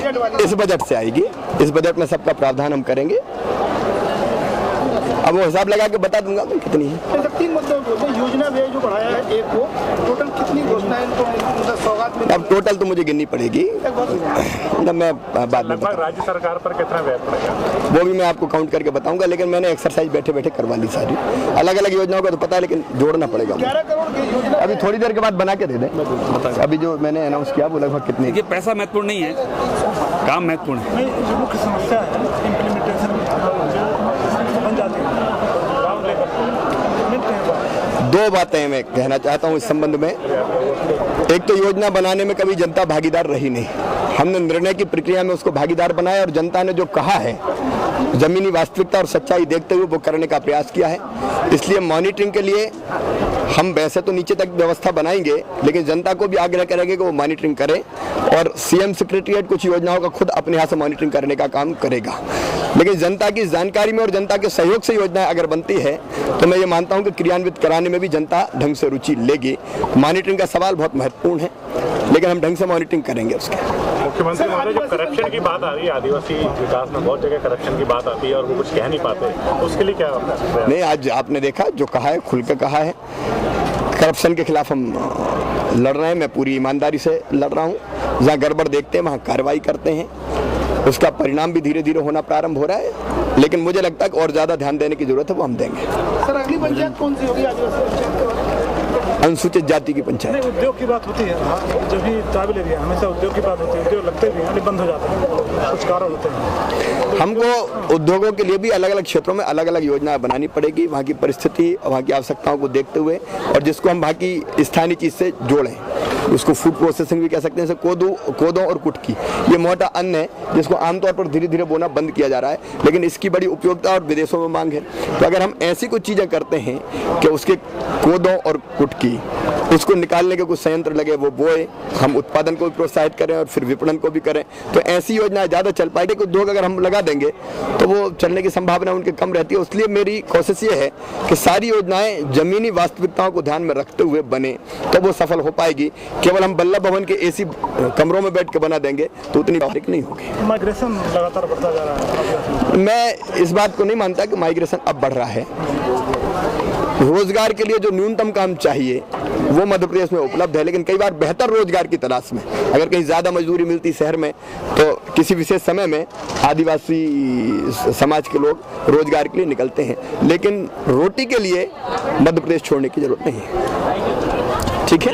Budget वाली? इस budget से आएगी, इस बजट में सबका प्रावधान हम करेंगे। अब वो हिसाब लगा के बता दूंगा मैं कितनी है। 3 मुद्दों पर योजना व्यय जो बढ़ाया है एक को, टोटल कितनी घोषणाएं इनको सौगात में? अब टोटल तो मुझे गिननी पड़ेगी, मतलब मैं बाद में लगभग राज्य सरकार पर कितना व्यय पड़ेगा वो भी मैं आपको काउंट करके बताऊंगा, लेकिन मैंने एक्सरसाइज बैठे बैठे करवा ली सारी। अलग अलग योजनाओं का तो पता है, लेकिन जोड़ना पड़ेगा। 11 करोड़ की योजना अभी थोड़ी देर के बाद बना के दे दें। अभी जो मैंने अनाउंस किया वो लगभग कितने? ये पैसा महत्वपूर्ण नहीं है, काम महत्वपूर्ण है। जो मुख्य समस्या है इम्प्लीमेंटेशन बन जाती है। दो बातें मैं कहना चाहता हूं इस संबंध में। एक तो योजना बनाने में कभी जनता भागीदार रही नहीं, हमने निर्णय की प्रक्रिया में उसको भागीदार बनाया और जनता ने जो कहा है जमीनी वास्तविकता और सच्चाई देखते हुए वो करने का प्रयास किया है। इसलिए मॉनिटरिंग के लिए हम वैसे तो नीचे तक व्यवस्था बनाएंगे, लेकिन जनता को भी आग्रह करेंगे कि वो मॉनिटरिंग करे और सीएम सेक्रेटरीट कुछ योजनाओं का खुद अपने यहाँ से मॉनिटरिंग करने का काम करेगा। लेकिन जनता की जानकारी में और जनता के सहयोग से योजनाएं अगर बनती है तो मैं ये मानता हूँ कि क्रियान्वित कराने में भी जनता ढंग से रुचि लेगी। मॉनिटरिंग का सवाल बहुत महत्वपूर्ण है, लेकिन हम ढंग से मॉनिटरिंग करेंगे उसके। मुख्यमंत्री महोदय, जब करप्शन की बात आ रही है, आदिवासी विकास में बहुत जगह करप्शन की बात आती है और वो कुछ कह नहीं पाते, तो उसके लिए क्या नहीं, आज आपने देखा जो कहा है खुल के कहा है। करप्शन के खिलाफ हम लड़ रहे हैं, मैं पूरी ईमानदारी से लड़ रहा हूँ। जहाँ गड़बड़ देखते हैं वहाँ कार्रवाई करते हैं, उसका परिणाम भी धीरे धीरे होना प्रारंभ हो रहा है, लेकिन मुझे लगता है कि और ज़्यादा ध्यान देने की जरूरत है, वो हम देंगे। सर अगली पंचायत कौन सी होगी आदिवासी पंचायत के बाद? अनुसूचित जाति की पंचायत। उद्योग की बात होती है, जब भी ट्राइबल एरिया हमेशा उद्योग की बात होती है, उद्योग लगते भी हैं बंद हो जाते हैं, कुछ कारण होते हैं। हमको उद्योगों के लिए भी अलग अलग क्षेत्रों में अलग अलग योजनाएं बनानी पड़ेगी, वहाँ की परिस्थिति और वहाँ की आवश्यकताओं को देखते हुए, और जिसको हम वहाँ की स्थानीय चीज़ से जोड़ें। उसको फूड प्रोसेसिंग भी कह सकते हैं, जैसे कोदो और कुटकी, ये मोटा अन्न है जिसको आमतौर पर धीरे धीरे बोना बंद किया जा रहा है, लेकिन इसकी बड़ी उपयोगिता और विदेशों में मांग है। तो अगर हम ऐसी कुछ चीज़ें करते हैं कि उसके कोदो और कुटकी उसको निकालने के कुछ संयंत्र लगे, वो बोए, हम उत्पादन को भी प्रोत्साहित करें और फिर विपणन को भी करें, तो ऐसी योजनाएं ज़्यादा चल पाएगी। कुछ उद्योग अगर हम लगा देंगे तो वो चलने की संभावना उनकी कम रहती है। इसलिए मेरी कोशिश ये है कि सारी योजनाएं जमीनी वास्तविकताओं को ध्यान में रखते हुए बने, तो वो सफल हो पाएगी। केवल हम बल्लभ भवन के एसी कमरों में बैठ के बना देंगे तो उतनी बारीक नहीं होगी। माइग्रेशन लगातार बढ़ता जा रहा है। मैं इस बात को नहीं मानता कि माइग्रेशन अब बढ़ रहा है। रोजगार के लिए जो न्यूनतम काम चाहिए वो मध्य प्रदेश में उपलब्ध है, लेकिन कई बार बेहतर रोजगार की तलाश में अगर कहीं ज़्यादा मजदूरी मिलती शहर में, तो किसी विशेष समय में आदिवासी समाज के लोग रोजगार के लिए निकलते हैं, लेकिन रोटी के लिए मध्य प्रदेश छोड़ने की जरूरत नहीं है। ठीक है।